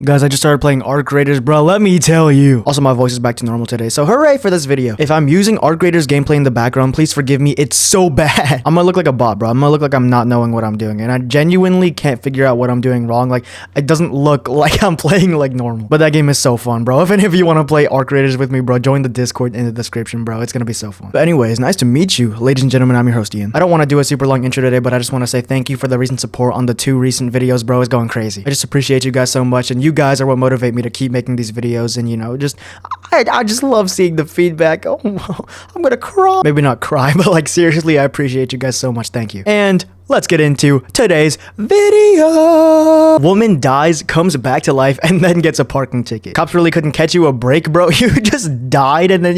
Guys, I just started playing Arc Raiders, bro. Let me tell you. Also, my voice is back to normal today, so hooray for this video. If I'm using Arc Raiders gameplay in the background, please forgive me. It's so bad. I'm gonna look like a bot, bro. I'm gonna look like I'm not knowing what I'm doing, and I genuinely can't figure out what I'm doing wrong. Like, it doesn't look like I'm playing like normal. But that game is so fun, bro. If any of you want to play Arc Raiders with me, bro, join the Discord in the description, bro. It's gonna be so fun. But anyways, nice to meet you. Ladies and gentlemen, I'm your host, Ian. I don't want to do a super long intro today, but I just want to say thank you for the recent support on the 2 recent videos, bro. It's going crazy. I just appreciate you guys so much, and you guys are what motivate me to keep making these videos. And you know, I just love seeing the feedback. Oh, I'm gonna cry. Maybe not cry, but like seriously, I appreciate you guys so much. Thank you. And let's get into today's video. Woman dies, comes back to life, and then gets a parking ticket. Cops really couldn't catch you a break, bro. You just died, and then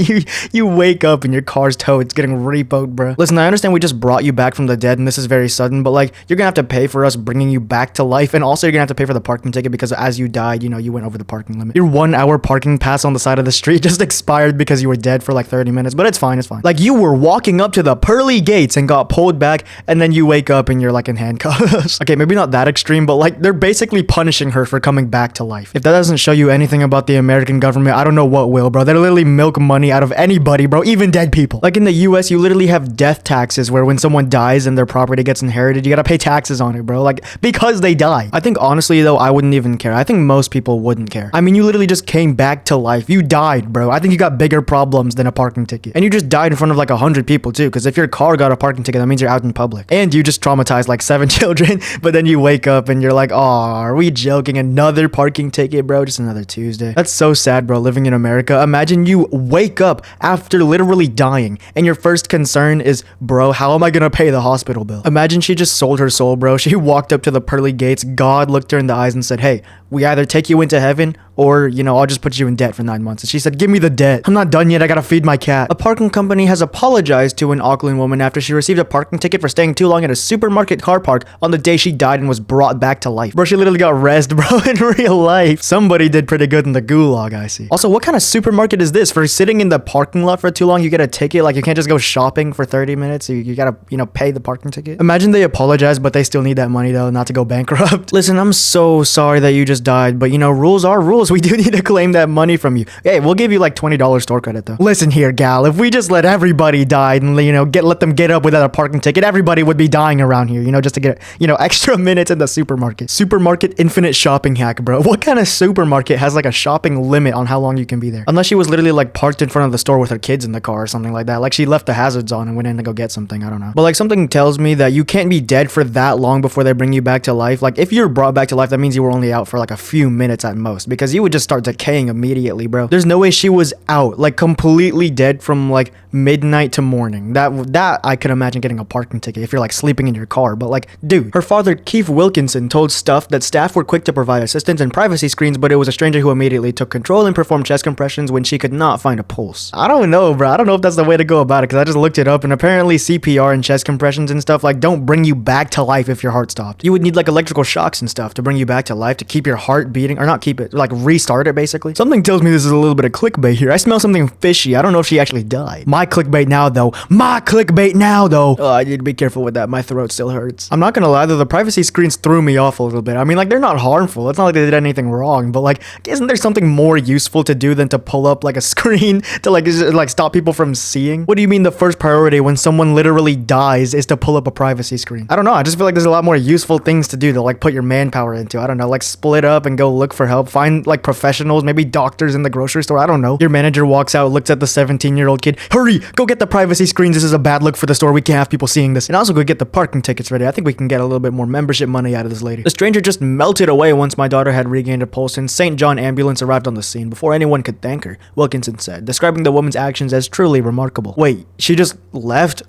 you wake up and your car's towed. It's getting repoed, bro. Listen, I understand we just brought you back from the dead, and this is very sudden, but like, you're gonna have to pay for us bringing you back to life, and also you're gonna have to pay for the parking ticket because as you died, you know, you went over the parking limit. Your 1 hour parking pass on the side of the street just expired because you were dead for like 30 minutes, but it's fine, it's fine. Like, you were walking up to the pearly gates and got pulled back, and then you wake up and you're like in handcuffs. Okay, maybe not that extreme, but like, they're basically punishing her for coming back to life. If that doesn't show you anything about the American government, I don't know what will, bro. They literally milk money out of anybody, bro, even dead people. Like in the US, you literally have death taxes where when someone dies and their property gets inherited, you gotta pay taxes on it, bro, like because they die. I think honestly though, I wouldn't even care. I think most people wouldn't care. I mean, you literally just came back to life. You died, bro. I think you got bigger problems than a parking ticket. And you just died in front of like 100 people too, because if your car got a parking ticket, that means you're out in public. And you just traumatized like 7 children, but then you wake up and you're like, oh, are we joking? Another parking ticket, bro? Just another Tuesday. That's so sad, bro, living in America. Imagine you wake up after literally dying and your first concern is, bro, how am I gonna pay the hospital bill? Imagine she just sold her soul, bro. She walked up to the pearly gates. God looked her in the eyes and said, hey, we either take you into heaven or, you know, I'll just put you in debt for 9 months. And she said, give me the debt. I'm not done yet. I gotta feed my cat. A parking company has apologized to an Auckland woman after she received a parking ticket for staying too long at a supermarket car park on the day she died and was brought back to life. Bro, she literally got rezzed, bro, in real life. Somebody did pretty good in the gulag, I see. Also, what kind of supermarket is this? For sitting in the parking lot for too long, you get a ticket? Like, you can't just go shopping for 30 minutes. You gotta, you know, pay the parking ticket. Imagine they apologize, but they still need that money, though, not to go bankrupt. Listen, I'm so sorry that you just died, but, you know, rules are rules. We do need to claim that money from you. Hey, we'll give you like $20 store credit, though. Listen here, gal. If we just let everybody die and, you know, let them get up without a parking ticket, everybody would be dying around here, you know, just to get, you know, extra minutes in the supermarket. Supermarket infinite shopping hack, bro. What kind of supermarket has like a shopping limit on how long you can be there? Unless she was literally like parked in front of the store with her kids in the car or something like that. Like she left the hazards on and went in to go get something. I don't know. But like something tells me that you can't be dead for that long before they bring you back to life. Like if you're brought back to life, that means you were only out for like a few minutes at most, because you would just start decaying immediately, bro. There's no way she was out, like completely dead from like midnight to morning. That I could imagine getting a parking ticket if you're like sleeping in your car. But like, dude, her father Keith Wilkinson told Stuff that staff were quick to provide assistance and privacy screens, but it was a stranger who immediately took control and performed chest compressions when she could not find a pulse. I don't know, bro. I don't know if that's the way to go about it, because I just looked it up, and apparently CPR and chest compressions and stuff like don't bring you back to life if your heart stopped. You would need like electrical shocks and stuff to bring you back to life, to keep your heart beating, or not keep it, like restart it basically. Something tells me this is a little bit of clickbait here. I smell something fishy. I don't know if she actually died. My clickbait now though. Oh, I need to be careful with that. My throat still hurts. I'm not gonna lie though, the privacy screens threw me off a little bit. I mean, like, they're not harmful. It's not like they did anything wrong, but like, isn't there something more useful to do than to pull up like a screen to like stop people from seeing? What do you mean the first priority when someone literally dies is to pull up a privacy screen? I don't know. I just feel like there's a lot more useful things to do to like put your manpower into. I don't know, like split up and go look for help. Find like professionals, maybe doctors in the grocery store. I don't know. Your manager walks out, looks at the 17-year-old kid. Hurry, go get the privacy screens. This is a bad look for the store. We can't have people seeing this. And also go get the parking tickets ready. I think we can get a little bit more membership money out of this lady. The stranger just melted away once my daughter had regained a pulse, and St. John ambulance arrived on the scene before anyone could thank her, Wilkinson said, describing the woman's actions as truly remarkable. Wait, she just left?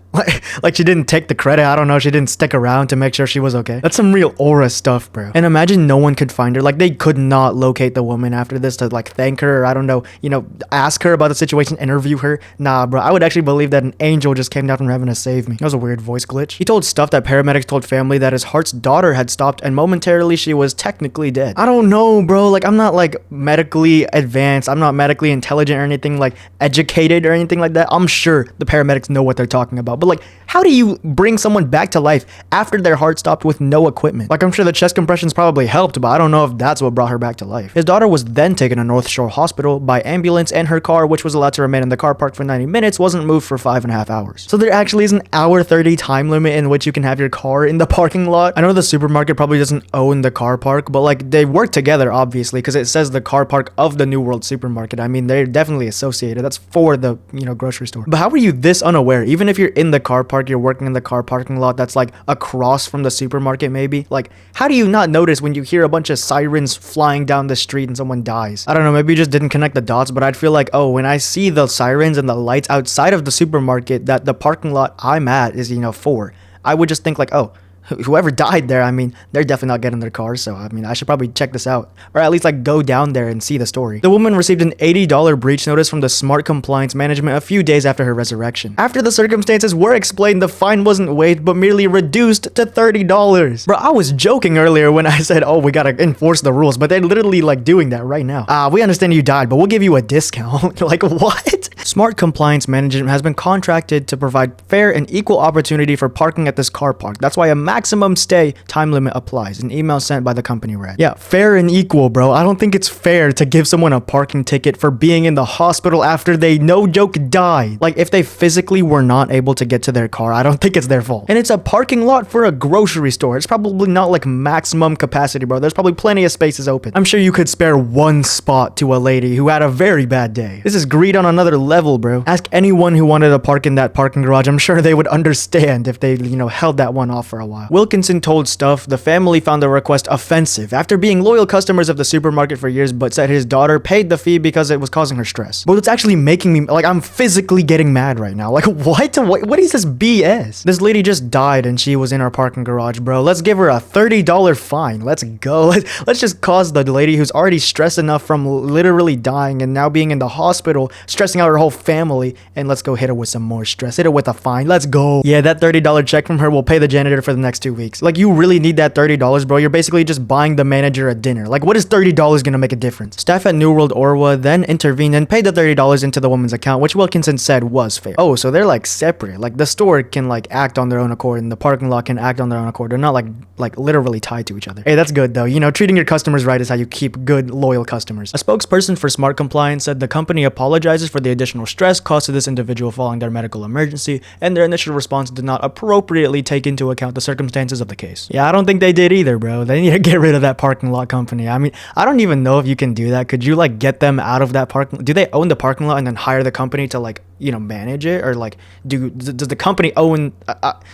Like she didn't take the credit? I don't know. She didn't stick around to make sure she was okay? That's some real aura stuff, bro. And imagine no one could find her. Like, they could not locate the woman after this to like thank her, or I don't know, you know, ask her about the situation, interview her. Nah, bro. I would actually believe that an angel just came down from heaven to save me. That was a weird voice glitch. He told Stuff that paramedics told family that his heart's daughter had stopped and momentarily she was technically dead. I don't know, bro. Like, I'm not like medically advanced. I'm not medically intelligent or anything like educated or anything like that. I'm sure the paramedics know what they're talking about, but like, how do you bring someone back to life after their heart stopped with no equipment? Like, I'm sure the chest compressions probably helped, but I don't know if that's what brought her back to life. His daughter was then taken to North Shore Hospital by ambulance, and her car, which was allowed to remain in the car park for 90 minutes, wasn't moved for 5.5 hours. So there actually is an hour 30 time limit in which you can have your car in the parking lot. I know the supermarket probably doesn't own the car park, but like, they work together, obviously, because it says the car park of the New World Supermarket. I mean, they're definitely associated. That's for the, grocery store. But how are you this unaware? Even if you're in the car park, you're working in the car parking lot that's like across from the supermarket, maybe. Like, how do you not notice when you hear a bunch of sirens flying down the street and someone dies? I don't know, maybe you just didn't connect the dots, but I'd feel like, oh, when I see the sirens and the lights outside of the supermarket that the parking lot I'm at is, for, I would just think like, oh, whoever died there, I mean, they're definitely not getting their cars, so I mean, I should probably check this out, or at least like go down there and see the story. The woman received an $80 breach notice from the Smart Compliance Management a few days after her resurrection. After the circumstances were explained, the fine wasn't waived, but merely reduced to $30. Bro, I was joking earlier when I said, oh, we gotta enforce the rules, but they're literally like doing that right now. We understand you died, but we'll give you a discount. Like, what? Smart Compliance Management has been contracted to provide fair and equal opportunity for parking at this car park. That's why a maximum stay time limit applies. An email sent by the company read. Yeah, fair and equal, bro. I don't think it's fair to give someone a parking ticket for being in the hospital after they, no joke, died. Like, if they physically were not able to get to their car, I don't think it's their fault. And it's a parking lot for a grocery store. It's probably not like maximum capacity, bro. There's probably plenty of spaces open. I'm sure you could spare one spot to a lady who had a very bad day. This is greed on another level, bro. Ask anyone who wanted to park in that parking garage. I'm sure they would understand if they, held that one off for a while. Wilkinson told Stuff the family found the request offensive after being loyal customers of the supermarket for years, but said his daughter paid the fee because it was causing her stress. But it's actually making me, like, I'm physically getting mad right now. Like, what is this BS? This lady just died and she was in our parking garage, bro. Let's give her a $30 fine. Let's go. Let's just cause the lady who's already stressed enough from literally dying and now being in the hospital, stressing out her whole family, and let's go hit her with some more stress. Hit her with a fine. Let's go. Yeah, that $30 check from her will pay the janitor for the next 2 weeks. Like, you really need that $30, bro. You're basically just buying the manager a dinner. Like, what is $30 gonna make a difference? Staff at New World Orwa then intervened and paid the $30 into the woman's account, which Wilkinson said was fair. Oh, so they're like separate. Like, the store can like act on their own accord and the parking lot can act on their own accord. They're not like literally tied to each other. Hey, that's good though. Treating your customers right is how you keep good, loyal customers. A spokesperson for Smart Compliance said the company apologizes for the additional stress caused to this individual following their medical emergency, and their initial response did not appropriately take into account the circumstances of the case. Yeah, I don't think they did either, bro. They need to get rid of that parking lot company. I mean, I don't even know if you can do that. Could you like get them out of that parking? Do they own the parking lot and then hire the company to like, manage it? Or like, does the company own,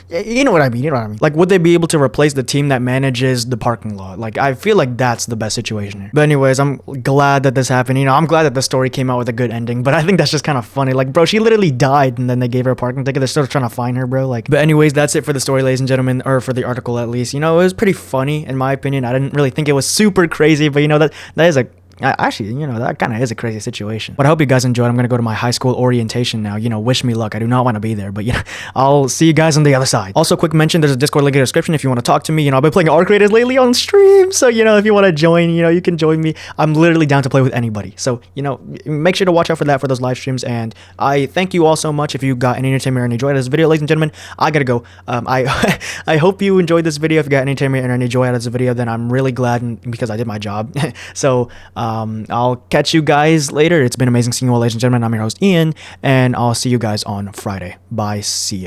you know what I mean? Like, would they be able to replace the team that manages the parking lot? Like, I feel like that's the best situation here. But anyways, I'm glad that this happened. I'm glad that the story came out with a good ending, but I think that's just kind of funny. Like, bro, she literally died and then they gave her a parking ticket. They're still trying to find her, bro. Like, but anyways, that's it for the story, ladies and gentlemen, or for the article at least. It was pretty funny in my opinion. I didn't really think it was super crazy, but that is a actually, that kind of is a crazy situation. But I hope you guys enjoyed. I'm going to go to my high school orientation now. Wish me luck. I do not want to be there, but I'll see you guys on the other side. Also, quick mention, there's a Discord link in the description if you want to talk to me. I've been playing Arc Raiders lately on stream. So, if you want to join, you can join me. I'm literally down to play with anybody. So, make sure to watch out for that for those live streams. And I thank you all so much if you got any entertainment and enjoyed this video. Ladies and gentlemen, I got to go. I hope you enjoyed this video. If you got any entertainment and enjoy out of this video, then I'm really glad because I did my job. So, I'll catch you guys later. It's been amazing seeing you all, ladies and gentlemen. I'm your host, Ian, and I'll see you guys on Friday. Bye. See ya.